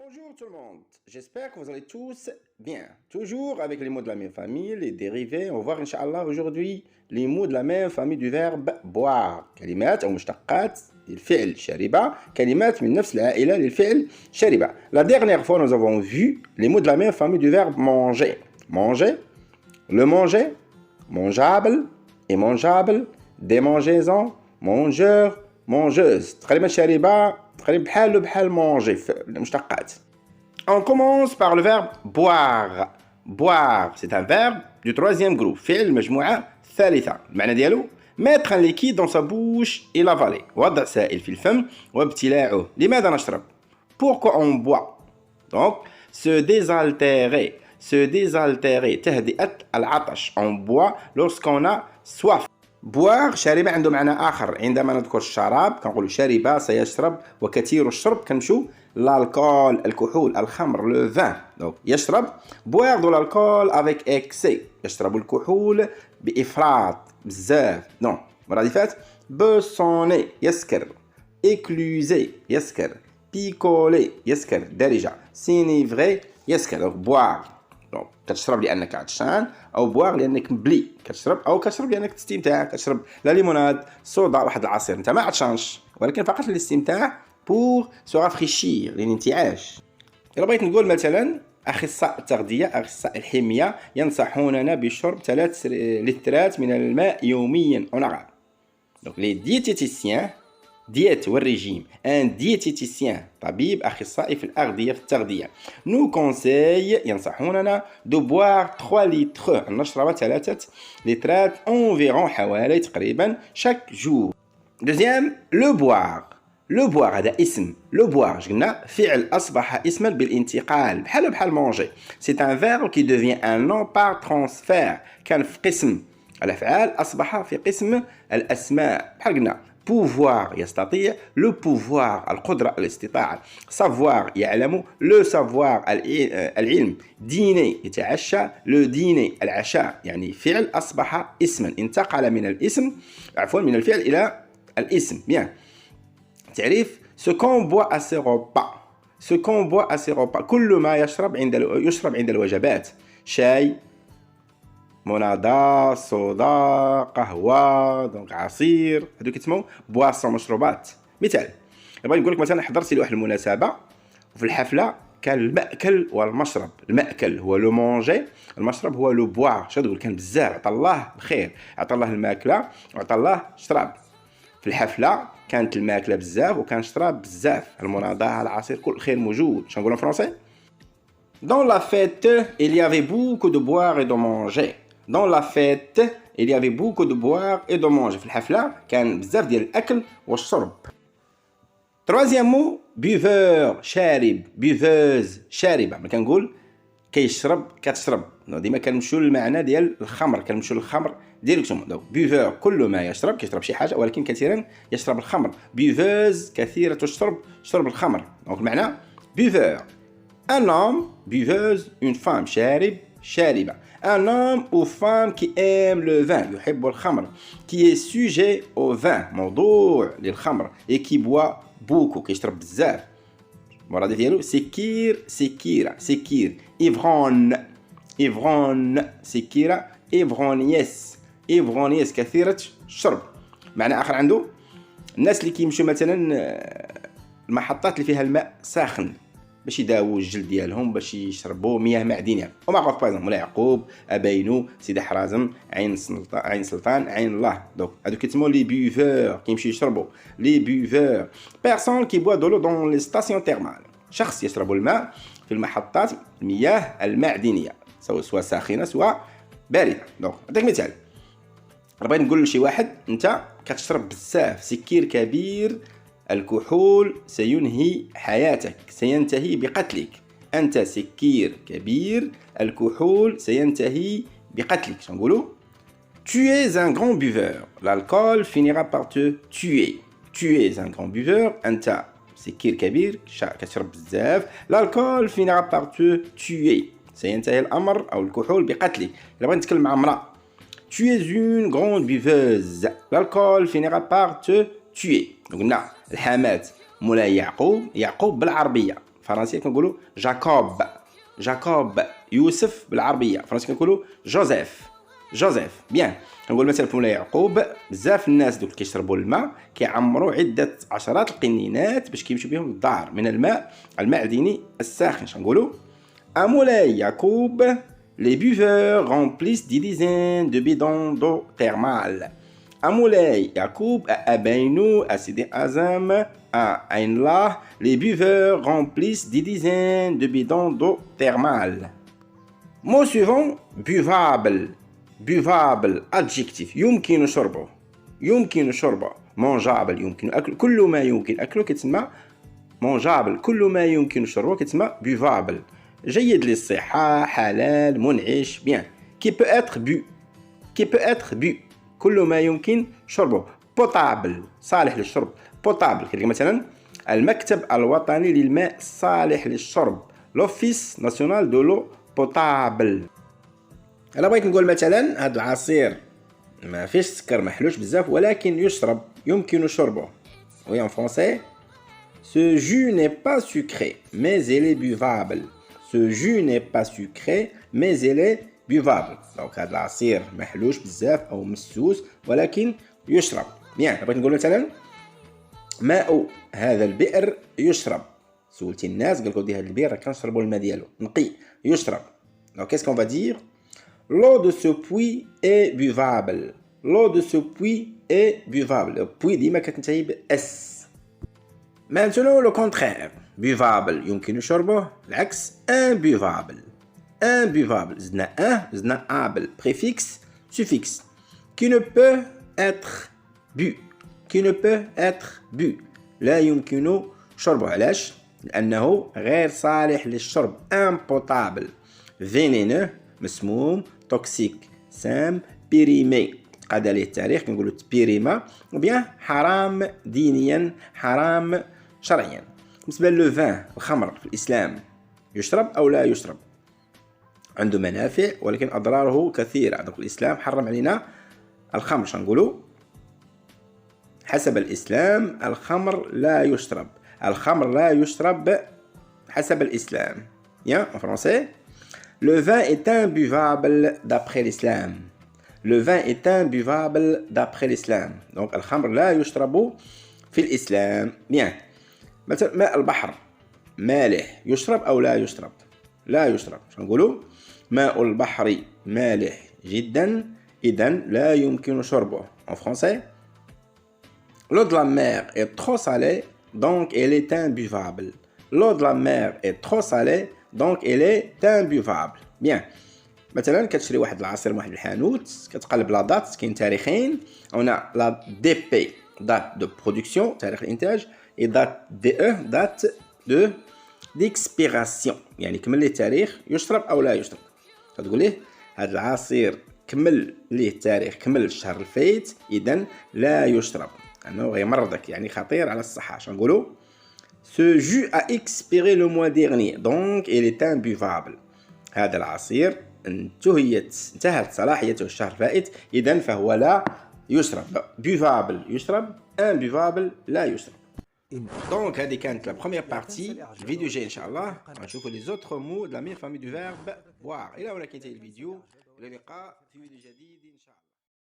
Bonjour tout le monde, j'espère que vous allez tous bien. Toujours avec les mots de la même famille, les dérivés. On va voir Inch'Allah aujourd'hui les mots de la même famille du verbe boire. كلمات أو مشتقات للفعل شرب. كلمات من نفس العائلة للفعل شرب. La dernière fois, nous avons vu les mots de la même famille du verbe manger. Manger, le manger, mangeable et mangeable, démangeaison, mangeur, mangeuse. تقريبا شرب تقريبا بحال manger في المشتقات. On commence par le verbe boire. Boire, c'est un verbe du troisième groupe. فعل مجموعة ثالثة. المعنى ديالو mettre un liquide dans sa bouche et l'avaler. وضع سائل في الفم وابتلاعه. لماذا نشرب? Pourquoi on boit? Donc, se désaltérer. Se désaltérer. تهدئة العطش. On boit lorsqu'on a soif. boire شارب عنده معنى آخر. عندما نذكر الشراب كنقول شرب سيشرب وكثير الشرب كنمشيو l'alcool, الكحول, الخمر, le vin. Donc يشرب boire de l'alcool avec excès. يشرب الكحول بإفراط بزاف. non مرادفات بسوني يسكر, écluser يسكر, picoler يسكر درجة, s'enivrer يسكر. donc boire donc كتشرب لانك عطشان او boire لانك مبلي كتشرب او كتشرب لانك تستمتع كتشرب لا ليموناد صودا واحد العصير انت ما عطشانش ولكن فقط للاستمتاع pour se rafraîchir للانتعاش. الا بغيت نقول مثلا اخصائي التغذيه اخصائي الحميه ينصحوننا بشرب 3 لترات من الماء يوميا on arabe. donc les diététiciens diète والرجيم un diététicien طبيب أخصائي في الأغذية في التغذية nous conseille ينصحوننا de boire 3 litres نشرب 3 لترات environ حوالي تقريبا chaque jour. deuxième le boire. le boire هذا اسم le boire قلنا فعل أصبح اسما بالانتقال بحال manger. c'est un verbe qui devient un nom par transfert كان في قسم الأفعال أصبح في قسم الأسماء بحال قلنا pouvoir يستطيع le pouvoir القدرة الاستطاعة savoir يعلم le savoir العلم dîner يتعشى le dîner العشاء يعني فعل أصبح اسما انتقل من الاسم من الفعل إلى الاسم. bien تعريف ce qu'on boit à ses repas. ce qu'on boit à ses repas كل ما يشرب عند الوجبات شاي مناضة صودا قهوة دونك عصير هادو كيتسموا بواسون مشروبات. مثال بغيت نقول لك مثلا حضرتي لواحد المناسبة وفي الحفلة كان المأكل والمشرب. المأكل هو لو مونجي المشرب هو لو بوا شنو تقول كان بزاف عطا الله بخير عطا الله الماكلة وعطا الله الشراب. في الحفلة كانت الماكلة بزاف وكان الشراب بزاف المناضة العصير كل خير موجود. شنو نقولوا فرونسي؟ Dans la fête, il y avait beaucoup de boire et de manger. Dans la fête, il y avait beaucoup de boire et de manger. في الحفلة كان بزاف ديال الأكل والشرب. Troisième mot, buveur, شارب, buveuse, شاربة. ما كنقول كيشرب كتشرب. ديما كنمشيو للمعنى ديال الخمر كنمشيو للخمر ديريكتومون. دونك بوفور كل ما يشرب كيشرب شي حاجة ولكن كثيرا يشرب الخمر. بوفوز كثيرة الشرب شرب الخمر. دونك المعنى بوفور. Un homme, buveuse, une femme, شارب, شاربة. Un homme ou femme qui aime le vin, يحب الخمر, qui est sujet au vin, موضوع للخمر, et qui boit beaucoup, كيشرب بزاف. المراد ديالو سكير, سكيرة, سكير, ivronne, ivronne, سكيرة, ivrognies, ivrognies كثيرة الشرب. معنى آخر عنده الناس اللي كيمشوا مثلا المحطات اللي فيها الماء ساخن باش يداووا الجلد ديالهم باش يشربوا مياه معدنيه. ومعروف باغ مولاي يعقوب ابينو سيدي حرازم عين سلطان عين الله. دونك هادو كيتسموا لي بوفور كيمشيو يشربوا لي بوفور. بيرسون كي بوا دولو دون لي ستاسيون تيرمال شخص يشرب الماء في المحطات المياه المعدنيه سواء ساخنه سواء بارده. دونك نعطيك مثال بغيت نقول لشي واحد انت كتشرب بزاف سكير كبير الكحول سينهي حياتك سينتهي بقتلك. أنت سكير كبير الكحول سينتهي بقتلك. شنو نقولوا؟ Tu es un grand buveur. L'alcool finira par te tuer. Tu es un grand buveur. أنت سكير كبير كتشرب بزاف. L'alcool finira par te tuer. سينتهي الأمر أو الكحول بقتلك. إلا بغيت نتكلم مع امرأة Tu es une grande buveuse. L'alcool finira par te tuer. قلنا الحمات مولاي يعقوب بالعربية فرنسية كنقولوا جاكوب. جاكوب. يوسف بالعربية، فرنسية كنقولوا جوزيف. جوزيف. بيان. كنقول مثلا في مولاي يعقوب بزاف الناس دوك كيشربوا الماء كيعمروا عدة عشرات القنينات باش كيمشيو بهم للدار من الماء المعدني الساخن. شنقولوا à مولاي يعقوب les buveurs remplissent des dizaines de bidons d'eau thermale. à مولاي يعقوب à Abeinou, à Sidi Azam, à Ain Allah, les buveurs remplissent des dizaines de bidons d'eau thermale. Mot suivant, buvable. buvable adjectif يمكن شربه. يمكن شربه. mangeable يمكن أكله. كل ما يمكن أكله كتسمى mangeable. كل ما يمكن شربه كتسمى buvable. جيد للصحة، حلال، منعش. bien. qui peut être bu. qui peut être bu. كل ما يمكن شربه. potable صالح للشرب. potable كتلقى مثلا المكتب الوطني للماء صالح للشرب. l'office national de l'eau potable. انا بغيت نقول مثلا هذا العصير ما فيش سكر، محلوش بزاف، ولكن يشرب، يمكن شربه. oui en français ce jus n'est pas sucré mais il est buvable. ce jus n'est pas sucré mais il est buvable. دونك هذا العصير محلوش بزاف او مسوس ولكن يشرب. بيان. بغيت نقول مثلا ماء هذا البئر يشرب. سولتي الناس قال لكم دي هذا البئر كنشربوا الماء ديالو نقي يشرب. دونك qu'est-ce qu'on va dire l'eau de ce puits est buvable. l'eau de ce puits est buvable. le puits ديما كتنتهي ب اس. maintenant le contraire buvable يمكن شربه، العكس imbuvable. imbuvable زدنا زدنا able préfixe suffixe qui ne peut être bu. qui ne peut être bu لا يمكن شربه. علاش؟ لأنه غير صالح للشرب. impotable vénéneux مسموم، توكسيك سام، بيريمي قاد عليه التاريخ كنقولوا بيريما، وبيان حرام دينيا، حرام شرعيا. بالنسبه للفان الخمر في الاسلام يشرب او لا يشرب؟ عنده منافع ولكن اضراره كثيره. دونك الاسلام حرم علينا الخمر. شنقولوا حسب الاسلام الخمر لا يشرب. الخمر لا يشرب حسب الاسلام. يا en français le vin est imbuvable d'après l'islam. le vin est imbuvable d'après l'islam. donc الخمر لا يشرب في الإسلام. bien. مثلا ماء البحر مالح يشرب أو لا يشرب؟ لا يشرب. شو نقولوا؟ ماء البحر مالح جدا إذن لا يمكن شربه. en français l'eau de la mer est trop salée donc elle est imbuvable. l'eau de la mer est trop salée donc elle est imbuvable. bien. مثلا كتشري واحد العصير من واحد الحانوت كتقلب لا دات كاين تاريخين. هنا لا دي بي date de production تاريخ الانتاج et date DE date de d'expiration يعني كمل ليه التاريخ يشرب او لا يشرب. كتقول ليه هذا العصير كمل ليه التاريخ كمل الشهر الفايت اذا لا يشرب انه غيمرضك يعني خطير على الصحه. شنقولوا ce jus a expiré le mois dernier donc il est imbuvable. هذا العصير انتهت صلاحيته الشهر الفائت اذا فهو لا يشرب. buvable يشرب imbuvable لا يشرب. donc هذه كانت la première partie. الفيديو جاي ان شاء الله غنشوفوا les autres mots de la même famille du verbe boire. الى هنا كينتهي الفيديو. الى اللقاء في فيديو جديد ان شاء الله.